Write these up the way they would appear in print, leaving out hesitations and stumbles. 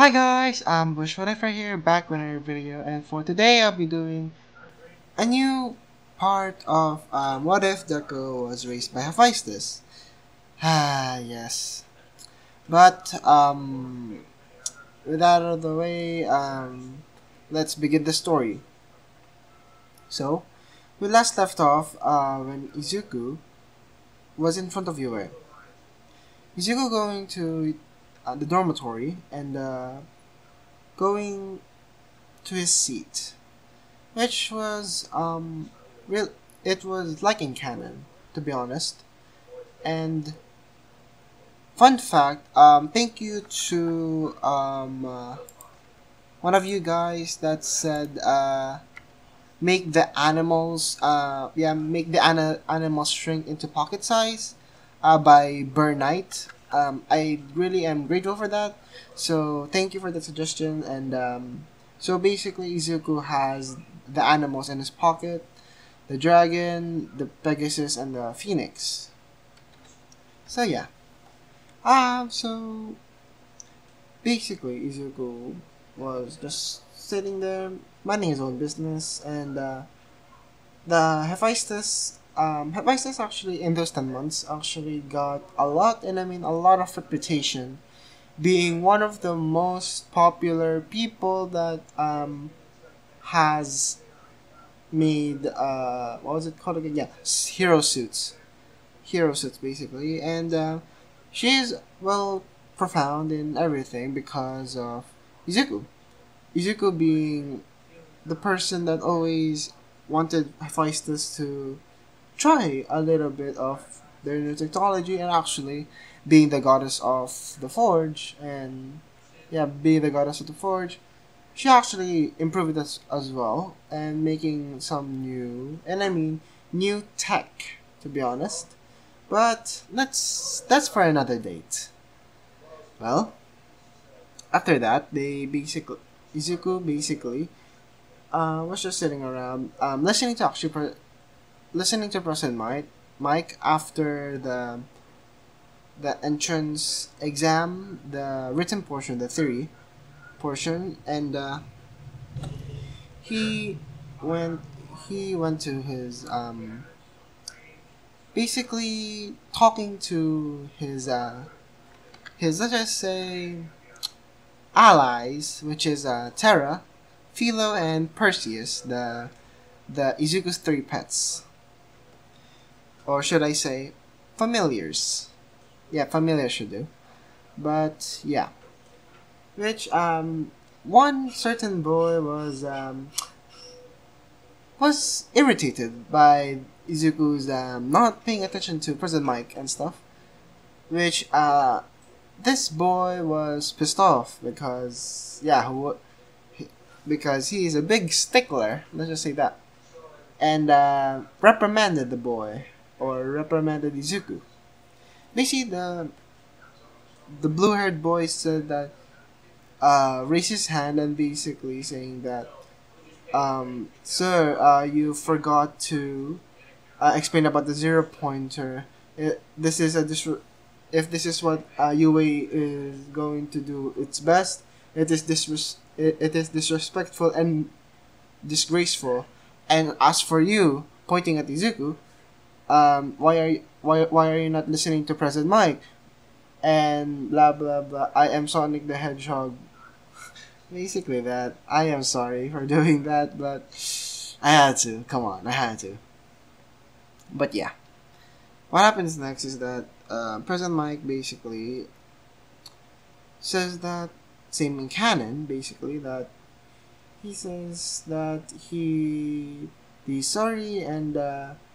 Hi guys, I'm Bush Whatever here, back with another video, and for today I'll be doing a new part of What If Deco Was Raised by Hephaestus? Ah, yes. But, with that out of the way, let's begin the story. So, we last left off when Izuku was in front of Yue. Izuku going to the dormitory and going to his seat, which was real. It was like in canon, to be honest. And fun fact, thank you to one of you guys that said make the animals make the animals shrink into pocket size by Burnite. I really am grateful for that. So thank you for the suggestion. And so basically, Izuku has the animals in his pocket: the dragon, the Pegasus, and the Phoenix. So yeah. So basically, Izuku was just sitting there, minding his own business, and the Hephaestus actually in those 10 months actually got a lot, and I mean a lot of reputation, being one of the most popular people that has made what was it called again? Yeah, hero suits basically, and she is well profound in everything because of Izuku. Izuku being the person that always wanted Hephaestus to try a little bit of their new technology, and actually being the goddess of the forge, and yeah, being the goddess of the forge, she actually improved it as well, and making some new, and I mean new tech, to be honest. But that's for another date. Well, after that, they basically Izuku basically was just sitting around, listening to listening to President Mike after the entrance exam, the written portion, the theory portion, and he went he went to his basically talking to his, let's just say, allies, which is Terra, Philo, and Perseus, the Izuku's three pets, or should I say, familiars. Yeah, familiar should do. But yeah, which one certain boy was irritated by Izuku's not paying attention to President Mike and stuff, which this boy was pissed off because yeah, because he is a big stickler. Let's just say that, and reprimanded the boy, or reprimanded Izuku. Basically, the blue-haired boy said that raised his hand and basically saying that, sir, you forgot to explain about the zero pointer. This is if this is what UA is going to do its best, it is disrespectful and disgraceful. And as for you pointing at Izuku, why are you not listening to President Mike? And blah blah blah. I am Sonic the Hedgehog. Basically that. I am sorry for doing that, but I had to. Come on, I had to. But yeah, what happens next is that President Mike basically says that, same in canon, basically, that he says that he's sorry, and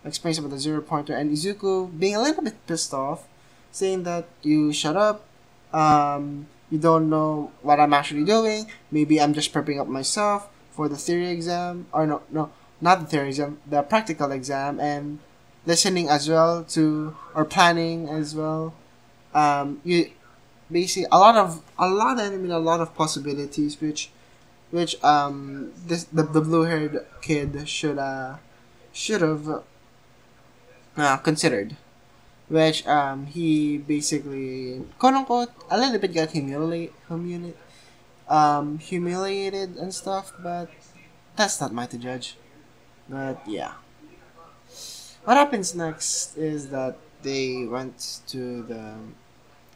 explains about the zero pointer, and Izuku being a little bit pissed off, saying that you shut up, you don't know what I'm actually doing, maybe I'm just prepping up myself for the theory exam, or no, not the theory exam, the practical exam, and listening as well to, or planning as well. You basically a lot of possibilities, which this the blue haired kid should have considered, which he basically, quote unquote, a little bit got humiliated and stuff, but that's not mine to judge. But yeah. What happens next is that they went to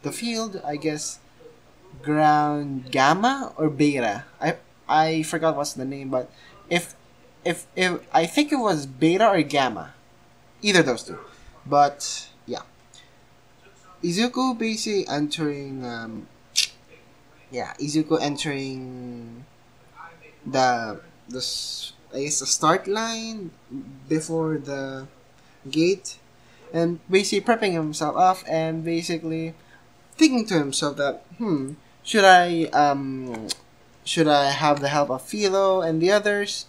the field, I guess ground gamma or beta. I forgot what's the name, but if if I think it was beta or gamma, either of those two. But yeah, Izuku basically entering Izuku entering I guess the start line before the gate, and basically prepping himself off and basically thinking to himself that should should I have the help of Philo and the others,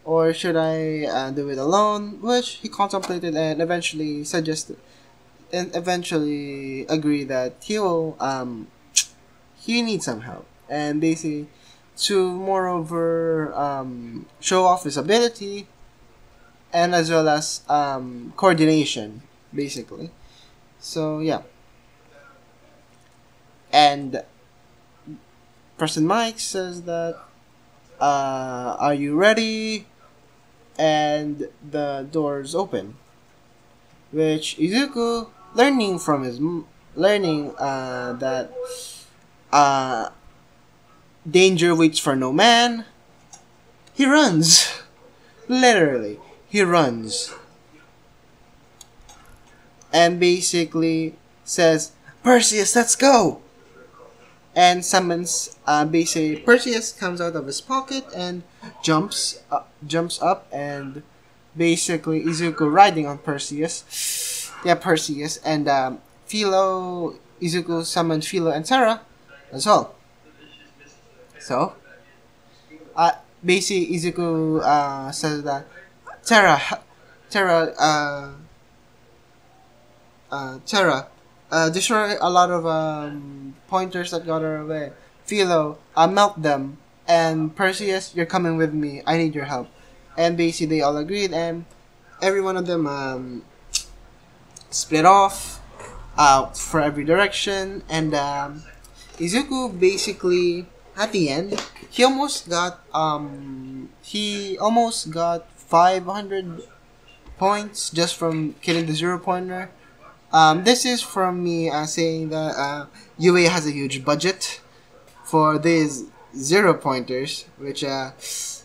or should I do it alone? Which he contemplated and eventually suggested, and eventually agreed that he needs some help, and basically to moreover show off his ability and as well as coordination, basically. So yeah, and President Mike says that, "Are you ready?" And the doors open, which Izuku, learning that danger waits for no man, he runs. Literally, he runs. And basically says, "Perseus, let's go!" And summons, basically, Perseus comes out of his pocket and jumps up, and basically Izuku riding on Perseus. Yeah, Perseus. And Izuku summoned Philo and Terra as well. So, basically Izuku says that Terra, destroy a lot of pointers that got her away. Philo, melt them. And Perseus, you're coming with me. I need your help. And basically they all agreed, and every one of them split off for every direction. And Izuku basically, at the end, he almost got 500 points just from killing the 0-pointer. This is from me saying that UA has a huge budget for these 0-pointers, which is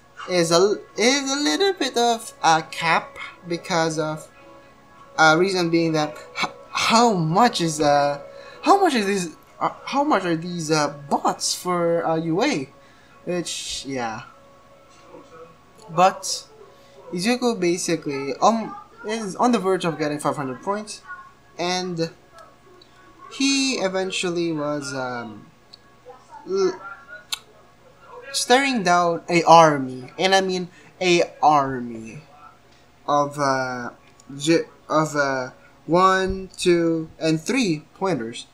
a little bit of a cap because of reason being that how much are these bots for UA, which yeah. But Izuku basically is on the verge of getting 500 points, and he eventually was staring down a army, and I mean a army of 1, 2, and 3 pointers,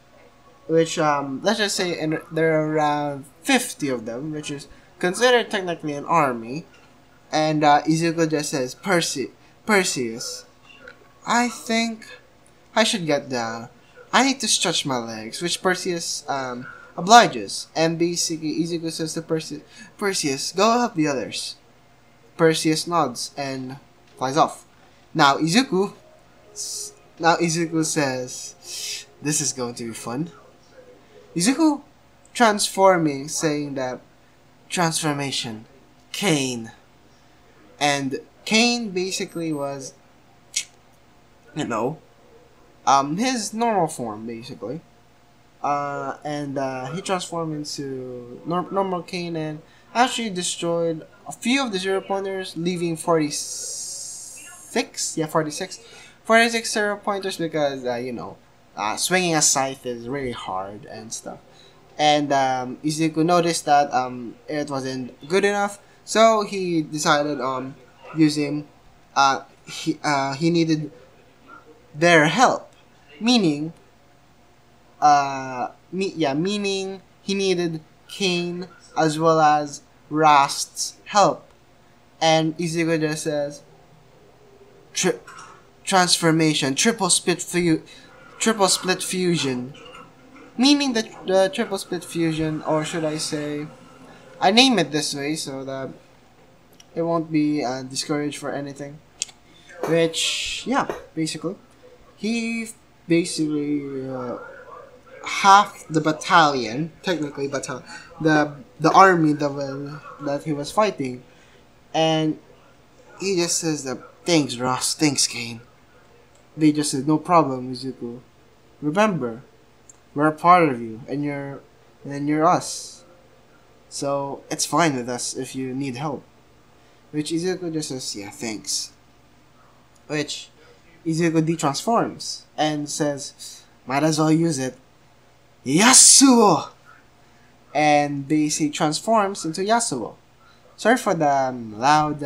which let's just say there are around 50 of them, which is considered technically an army. And Izuku just says, Perseus, I think I should get down. I need to stretch my legs, which Perseus obliges. And basically Izuku says to Perseus, go help the others. Perseus nods and flies off. Now Izuku says, this is going to be fun. Izuku transforming, saying that transformation, Cain. And Cain basically was, his normal form, basically. And he transformed into normal Cain and actually destroyed a few of the 0-pointers, leaving 46. Yeah, 46. 46 0-pointers because, swinging a scythe is really hard and stuff. And Izuku noticed that it wasn't good enough, so he decided on using. He needed their help, meaning. Meaning he needed Cain as well as Rast's help, and Izuku just says, transformation, triple split fusion. Meaning that the triple split fusion, or should I say, I name it this way so that it won't be discouraged for anything. Which, yeah, basically, he basically half the battalion, technically battalion, the army that he was fighting, and he just says that thanks Ross, thanks Kane. They just said no problem, Izuku. Remember, we're a part of you, and you're us. So it's fine with us if you need help. Which Izuku just says, yeah, thanks. Which Izuku detransforms and says, might as well use it. Yasuo! And basically transforms into Yasuo. Sorry for the loud,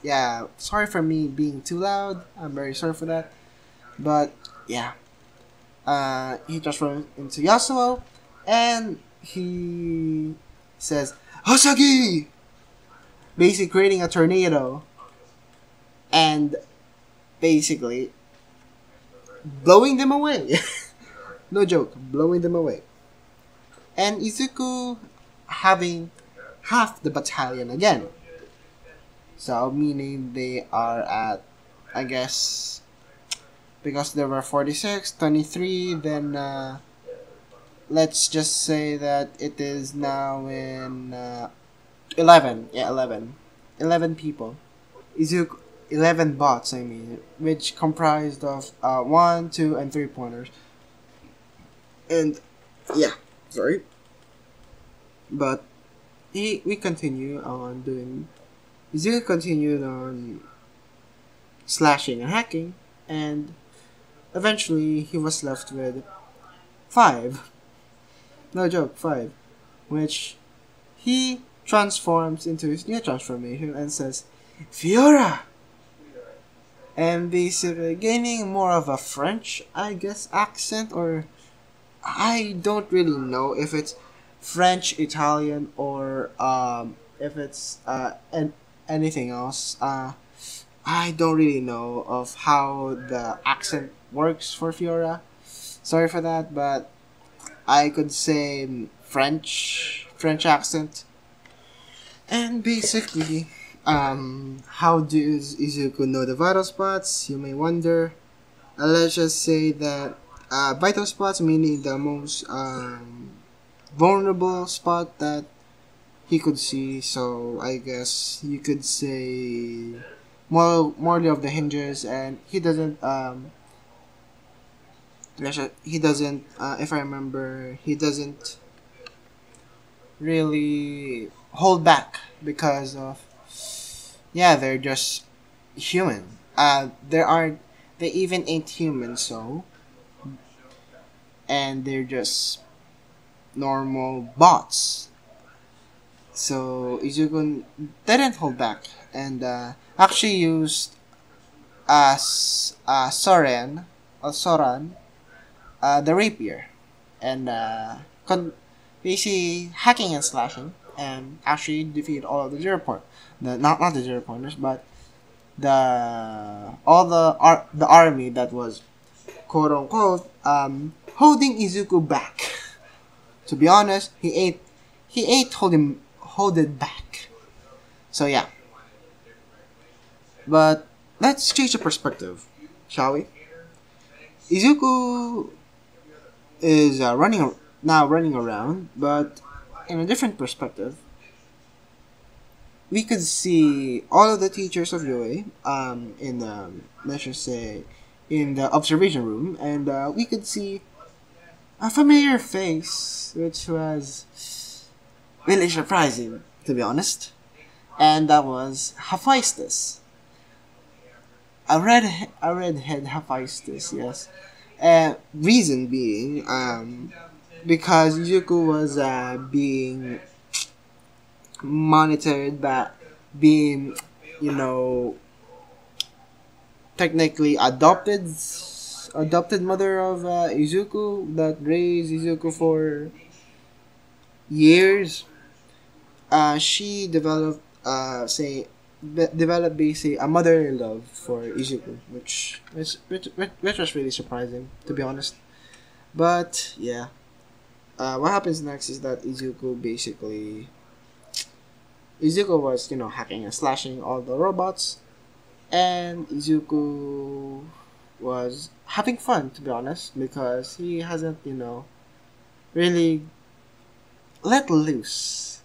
yeah, sorry for me being too loud. I'm very sorry for that. But, yeah. He transforms into Yasuo, and he says, Hasagi! Basically creating a tornado, and basically blowing them away. No joke, blowing them away. And Izuku having half the battalion again. So, meaning they are at, I guess, because there were 46, 23, then let's just say that it is now in 11. Yeah, 11. 11 people. Izuku, 11 bots, I mean, which comprised of 1, 2, and 3 pointers. And, yeah, sorry. But, we continue on doing. Izuku continued on slashing and hacking, and eventually he was left with 5. No joke, 5. Which he transforms into his new transformation and says, Fiora! And basically gaining more of a French, I guess, accent, or I don't really know if it's French, Italian, or if it's anything else. I don't really know of how the accent works for Fiora. Sorry for that, but I could say French accent. And basically, how does Izuku know the vital spots? You may wonder. Let's just say that vital spots, meaning the most vulnerable spot that he could see. So I guess you could say more of the hinges, and he doesn't. He doesn't. If I remember, he doesn't really hold back because of, yeah, they're just human. They even ain't human, so, and they're just normal bots. So Izuku didn't hold back and actually used Soren or Soran, the rapier, and basically hacking and slashing, and actually defeat all of the not the 0 pointers, but the army that was quote unquote holding Izuku back. To be honest, he ain't hold it back. So yeah. But let's change the perspective, shall we? Izuku is running around, but in a different perspective, we could see all of the teachers of UA in the, let's just say, in the observation room, and we could see a familiar face, which was really surprising, to be honest, and that was Hephaestus, a redhead Hephaestus, yes. Reason being, because Yuko was being monitored by being, technically adopted mother of Izuku that raised Izuku for years. She developed developed basically a motherly love for Izuku, which was really surprising, to be honest. But yeah, what happens next is that Izuku basically Izuku was, hacking and slashing all the robots, and Izuku was having fun, to be honest, because he hasn't, really let loose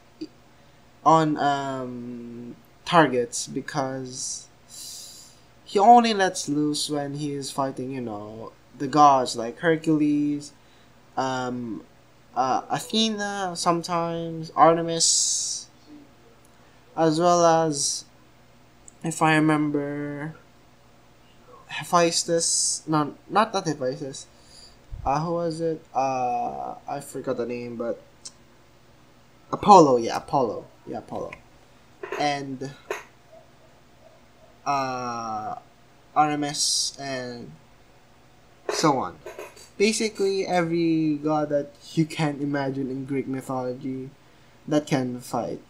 on targets, because he only lets loose when he is fighting, the gods like Hercules, um, Athena, sometimes Artemis, as well as, if I remember, Hephaestus. No, not Hephaestus. Who was it? I forgot the name, but Apollo. Yeah, Apollo. Yeah, Apollo. And uh, Artemis, and so on. Basically, every god that you can imagine in Greek mythology that can fight,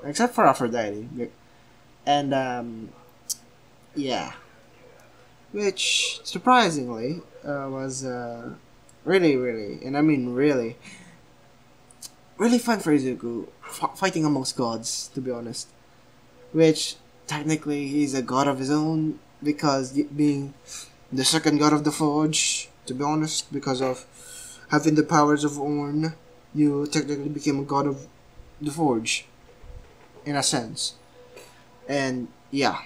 except for Aphrodite. And yeah, which surprisingly was really, really, and I mean really, really fun for Izuku fighting amongst gods. To be honest, which technically he's a god of his own, because being the second god of the Forge. To be honest, because of having the powers of Orn, you technically became a god of the Forge, in a sense. And yeah,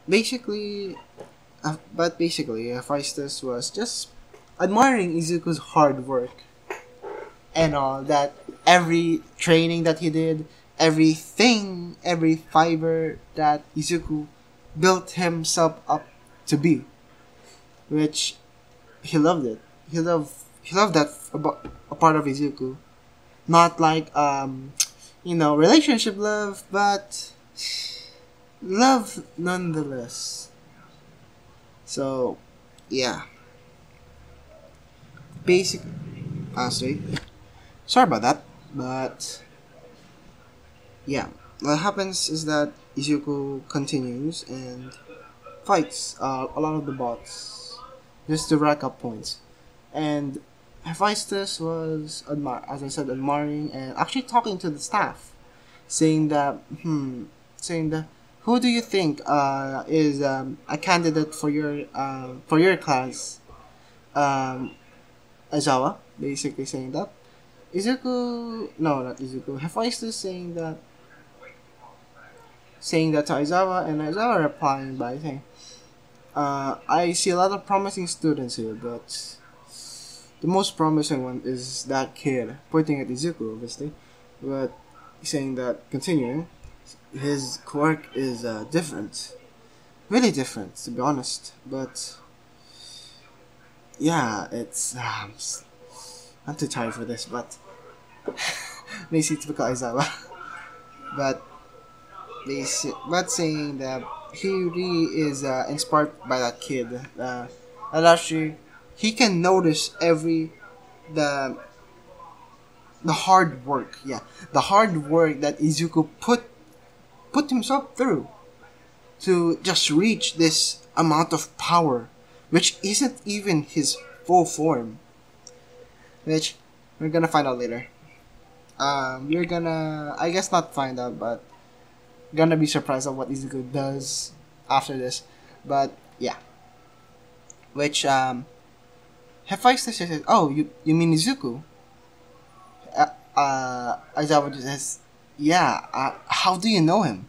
basically, Hephaestus was just admiring Izuku's hard work and all that. Every training that he did, everything, every fiber that Izuku built himself up to be, which he loved it. He loved that about a part of Izuku. Not like relationship love, but love nonetheless. So, yeah. Basic. Sorry about that, but yeah. What happens is that Izuku continues and fights a lot of the bots just to rack up points. And Hephaestus was, as I said, admiring and actually talking to the staff, saying that, who do you think is a candidate for your class, um, Aizawa, basically saying that. Izuku, no, not Izuku. Hephaestus saying that to Aizawa, and Aizawa replying by saying, I see a lot of promising students here, but the most promising one is that kid, pointing at Izuku, obviously, but saying that, continuing, his quirk is different. Really different, to be honest, but yeah, it's, I'm too tired for this, but basically typical Aizawa. but but saying that he really is inspired by that kid. And actually, he can notice the the hard work. Yeah, the hard work that Izuku put himself through to just reach this amount of power, which isn't even his full form. Which we're gonna find out later. You're gonna, I guess, not find out, but gonna be surprised at what Izuku does after this. But yeah, which Hephaestus says, "Oh, you mean Izuku?" Aizawa just says, "Yeah. How do you know him?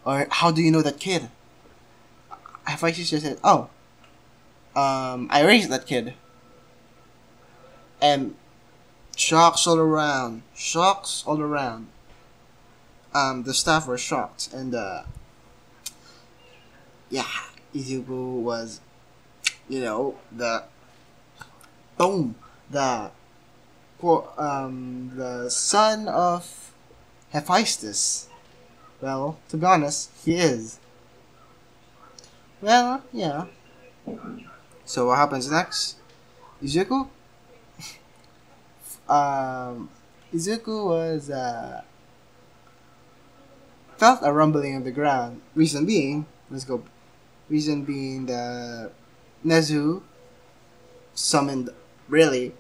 Or how do you know that kid?" Hephaestus just said, "Oh, I raised that kid." And shocks all around. Shocks all around. The staff were shocked, and yeah, Izuku was, the boom, the son of Hephaestus. Well, to be honest, he is. Well, yeah. So what happens next? Izuku? Izuku was felt a rumbling on the ground. Reason being, the Nezu summoned, really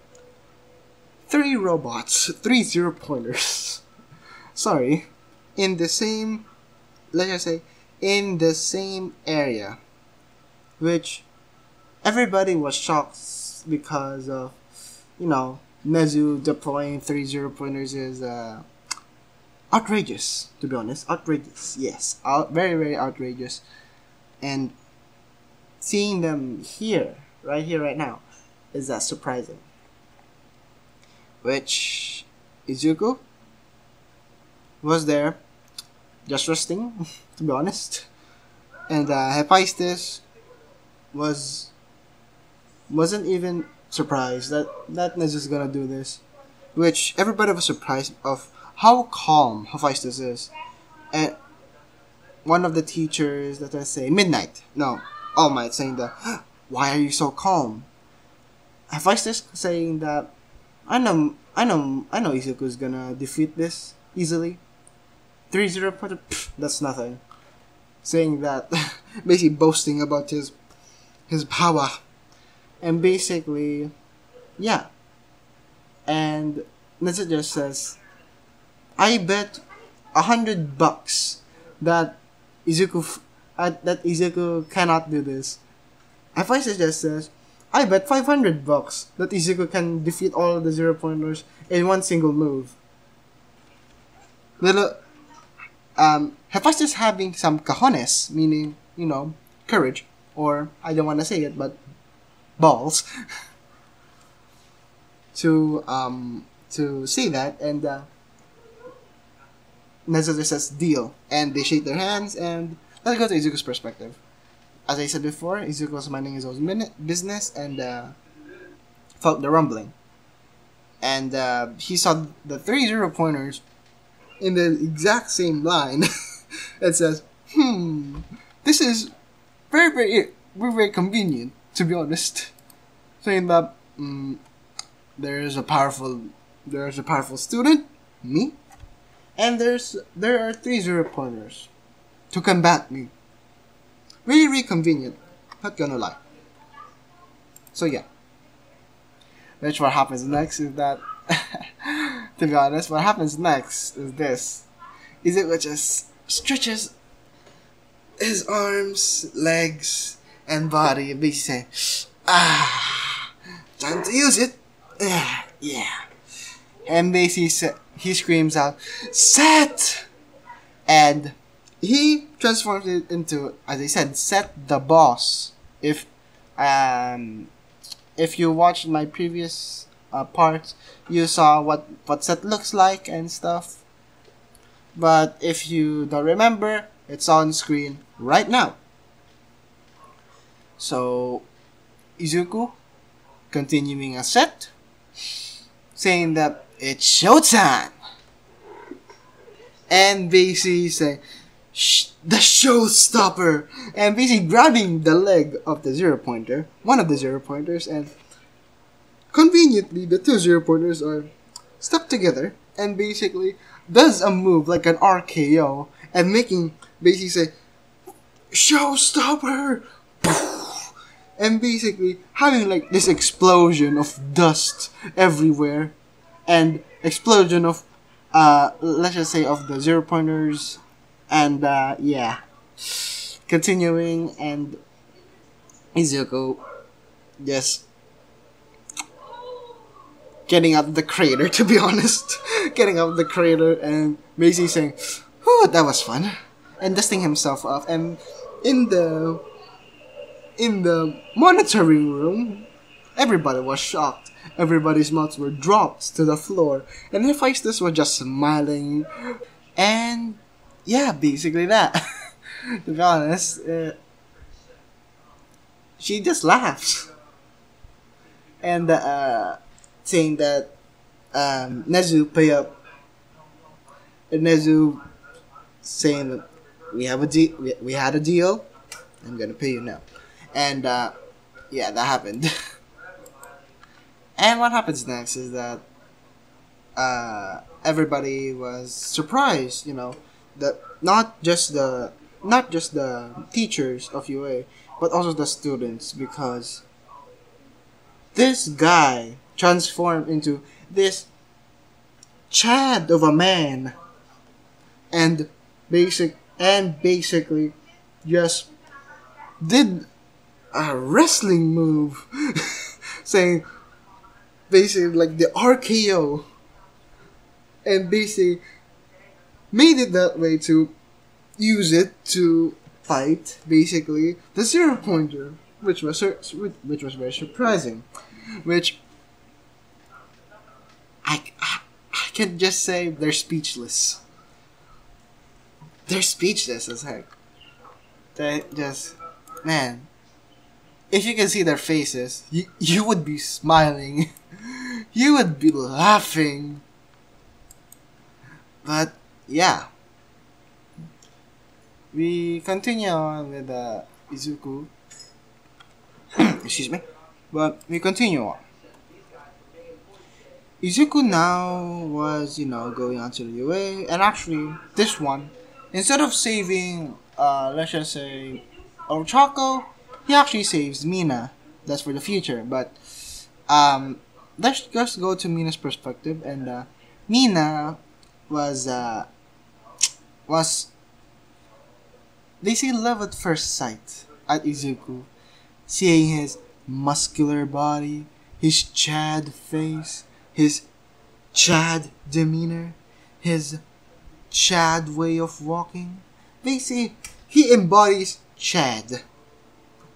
three robots, three zero pointers. Sorry, in the same, let's just say, in the same area, which everybody was shocked because of, Nezu deploying three zero pointers is outrageous, to be honest. Outrageous, yes. Very, very outrageous. And seeing them here, right now, is that surprising. Which Izuku was there, just resting, to be honest. And Hephaestus wasn't even surprised that Nezu's gonna do this. Which everybody was surprised of how calm Hephaestus is. And one of the teachers that I say, Midnight, no, All Might, saying that, why are you so calm? Hephaestus saying that, I know Izuku's gonna defeat this easily. 3-0 pointer, that's nothing. Saying that, basically boasting about his power. And basically, yeah. And Nezu just says, I bet $100 that Izuku cannot do this. Hephaestus just says, I bet $500 that Izuku can defeat all of the zero pointers in one single move. Little, Hephaestus having some cojones, meaning, courage, or I don't want to say it, but balls, to say that, and Nezu says deal, and they shake their hands, and let's go to Izuku's perspective. As I said before, Izuku was minding his own business and felt the rumbling. And he saw the 3 zero pointers in the exact same line. It says, this is very, very, very, very convenient, to be honest. Saying that there is a powerful student, me, and there are 3 zero pointers to combat me. Really, really convenient. Not gonna lie. So yeah. Which what happens next is that, to be honest, what happens next is this. Izuku just stretches his arms, legs, and body and basically say, time to use it. Yeah. And basically he screams out, Set! And he transforms it into, as I said, Set the Boss. If you watched my previous parts, you saw what Set looks like and stuff. But if you don't remember, it's on screen right now. So, Izuku, continuing a Set, saying that it's showtime. And basically saying, the showstopper, and basically grabbing the leg of the zero pointer, one of the zero pointers, and conveniently the 2 zero pointers are stuck together, and basically does a move like an RKO, and making basically say, showstopper, and basically having like this explosion of dust everywhere, and explosion of let's just say of the zero pointers. And yeah, continuing, and Izuku just getting out of the crater, to be honest. Getting out of the crater and basically saying, whew, that was fun. And dusting himself off. And in the monitoring room, everybody was shocked. Everybody's mouths were dropped to the floor. And Hephaestus was just smiling. And yeah, basically that. To be honest, she just laughs. And saying that Nezu pay up. And Nezu saying that we had a deal. I'm gonna pay you now. And yeah, that happened. And what happens next is that everybody was surprised, that not just the teachers of UA, but also the students, because this guy transformed into this Chad of a man, and basically just did a wrestling move, saying basically like the RKO, and basically made it that way to use it to fight basically the zero pointer, which was very surprising, which I can just say they're speechless. They're speechless as heck. They just, man, if you can see their faces, you would be smiling. You would be laughing. But, yeah. We continue on with Izuku. Excuse me. But we continue on. Izuku now was, going on to the UA, and actually, this one, instead of saving, let's just say, Ochako, he actually saves Mina. That's for the future, but, let's just go to Mina's perspective, and, Mina was, they say love at first sight at Izuku, seeing his muscular body, his Chad face, his Chad demeanor, his Chad way of walking. They say he embodies Chad.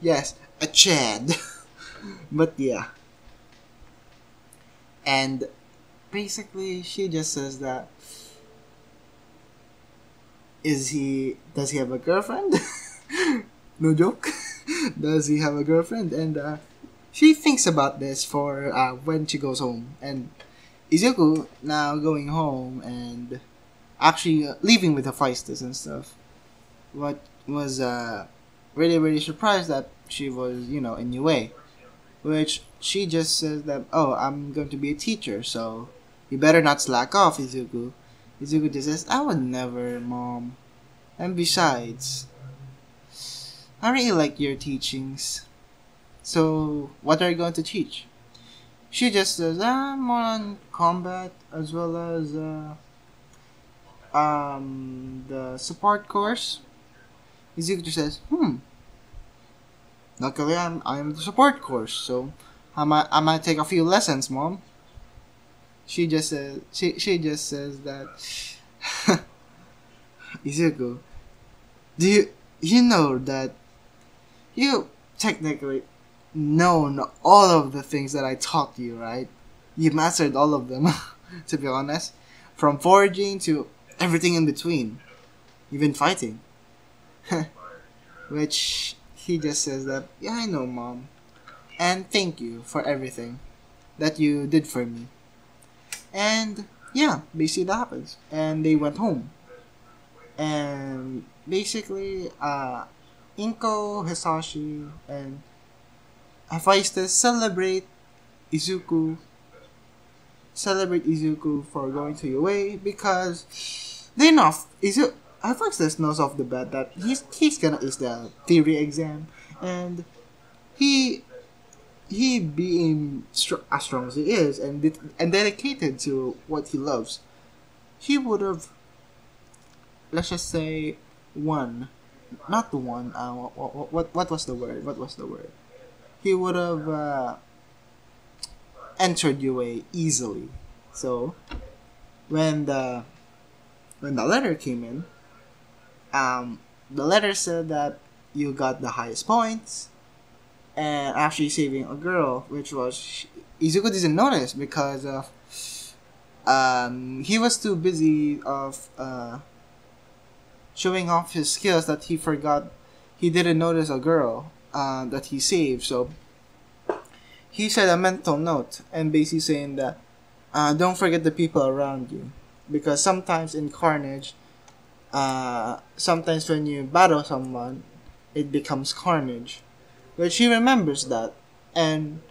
Yes, a Chad. But yeah. And basically she just says that does he have a girlfriend? No joke. Does he have a girlfriend? And she thinks about this for when she goes home. And Izuku now going home and actually leaving with the Hephaestus and stuff. What was really really surprised that she was in UA, which she just says that, oh, I'm going to be a teacher, so you better not slack off, Izuku. Izuku just says, I would never, Mom. And besides, I really like your teachings. So, what are you going to teach? She just says, more on combat as well as the support course. Izuku just says, luckily I'm the support course, so I might take a few lessons, Mom. She just says that Izuku, do you know that you technically known all of the things that I taught you, right? You mastered all of them, to be honest. From foraging to everything in between. Even fighting. Which he just says that, yeah, I know, Mom. And thank you for everything that you did for me. And yeah, basically that happens. And they went home. And basically, Inko, Hisashi, and Hephaestus celebrate Izuku for going to UA because they know Hephaestus knows off the bat that he's gonna ace the theory exam, and he being as strong as he is and dedicated to what he loves, he would have, let's just say, won. Not the one. What was the word? He would have entered UA easily. So when the letter came in, the letter said that you got the highest points and actually saving a girl, which was Izuku didn't notice because of he was too busy of showing off his skills that he forgot. He didn't notice a girl that he saved, so he said a mental note and basically saying that don't forget the people around you, because sometimes in Carnage, sometimes when you battle someone, it becomes carnage. But he remembers that, and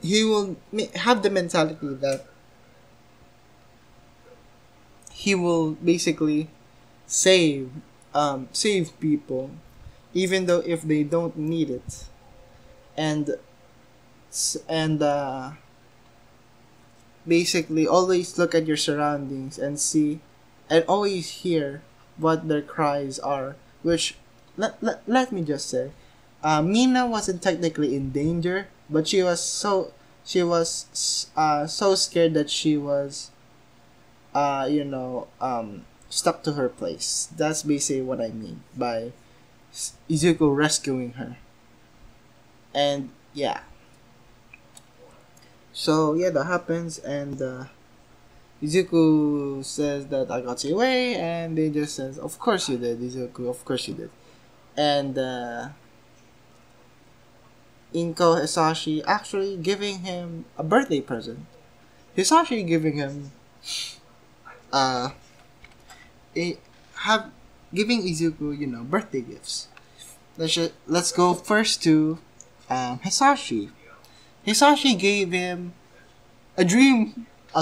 he will have the mentality that he will basically save people, even though if they don't need it, and basically always look at your surroundings and see and always hear what their cries are, which let me just say, Mina wasn't technically in danger, but she was so scared that she was stuck to her place. That's basically what I mean by Izuku rescuing her. And yeah, so yeah, that happens, and Izuku says that I got you away, and they just says, "Of course you did, Izuku. Of course you did." And Inko Hisashi actually giving him a birthday present. Hisashi giving him uh a have giving Izuku, birthday gifts. Let's go first to Hisashi. Hisashi gave him a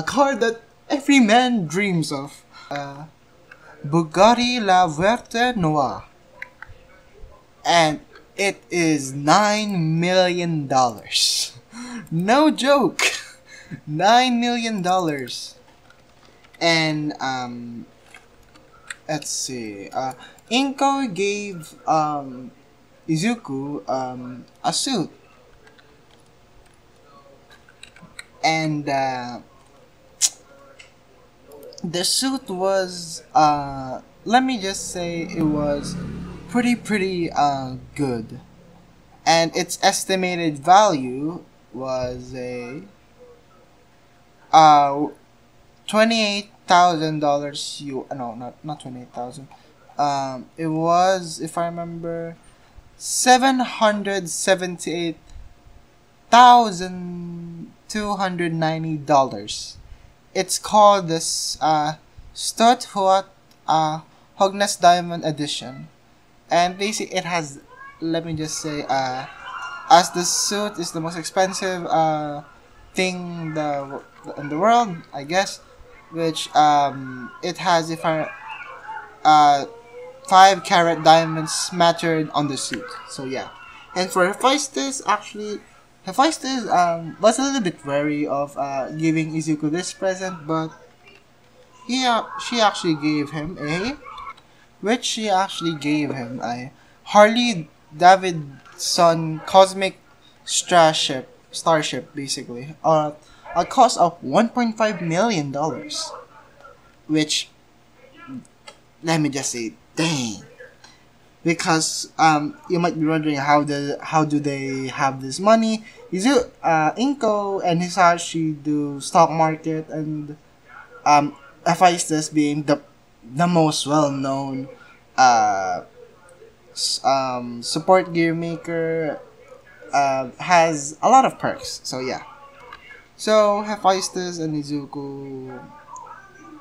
car that every man dreams of. Bugatti La Verte Noire. And it is $9 million. No joke. $9 million. And let's see. Inko gave Izuku a suit, and the suit was let me just say it was pretty good, and its estimated value was a $28,000. No, not 28,000. It was, if I remember, $778,290. It's called this Stuthuat Hognes Diamond Edition, and basically it has. Let me just say, as the suit is the most expensive thing in the world, I guess, which it has, if I 5 carat diamonds smattered on the suit. So yeah, and for Hephaestus, actually, Hephaestus was a little bit wary of giving Izuku this present, but she actually gave him a Harley Davidson Cosmic Starship, basically, a cost of $1.5 million, which, let me just say, dang. Because you might be wondering how do they have this money? Inko and Hisashi do stock market, and Hephaestus, being the most well known support gear maker, has a lot of perks. So yeah. So Hephaestus and Izuku,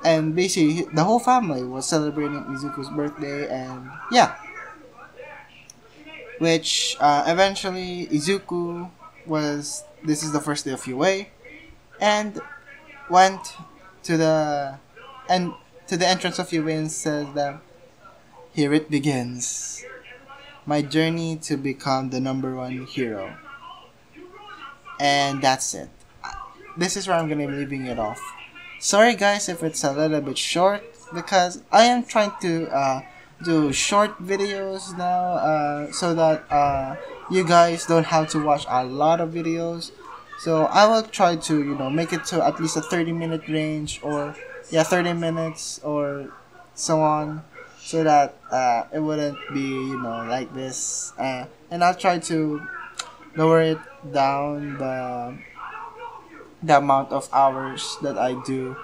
and basically the whole family was celebrating Izuku's birthday, and yeah, which eventually Izuku was. This is the first day of UA, and went to the entrance of UA and said that, "Here it begins, my journey to become the #1 hero." And that's it. This is where I'm gonna be leaving it off. Sorry guys if it's a little bit short, because I am trying to do short videos now, so that you guys don't have to watch a lot of videos. So I will try to make it to at least a 30-minute range, or 30 minutes or so on, so that it wouldn't be like this, and I'll try to lower it down, the amount of hours that I do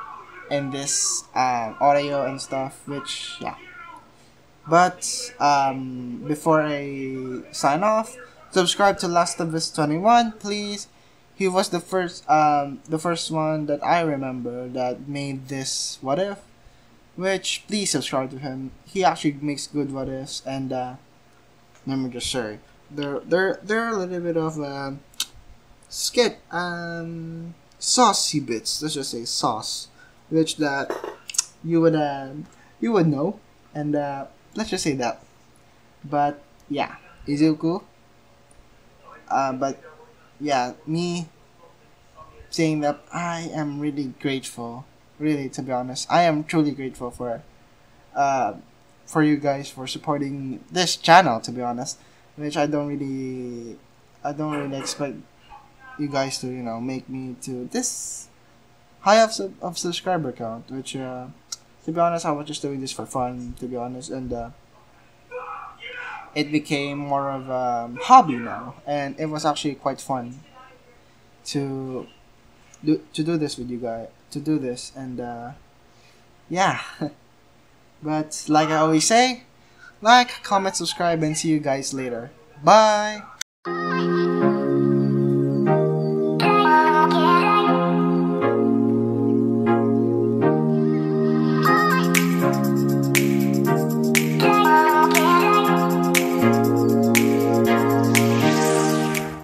in this audio and stuff, which yeah. But before I sign off, subscribe to Last of Us 21, please. He was the first one that I remember that made this what if, which please subscribe to him. He actually makes good what ifs, and let me just say, they're a little bit of skit saucy bits. Let's just say sauce, which that you would know, and let's just say that. But yeah, Izuku. But yeah, me saying that I am really grateful. Really, to be honest, I am truly grateful uh, for you guys for supporting this channel. To be honest, which I don't really expect you guys to make me to this high of subscriber count. Which to be honest, I was just doing this for fun. To be honest, and it became more of a hobby now, and it was actually quite fun to do this with you guys. To do this, and yeah. But like I always say, like, comment, subscribe, and see you guys later. Bye!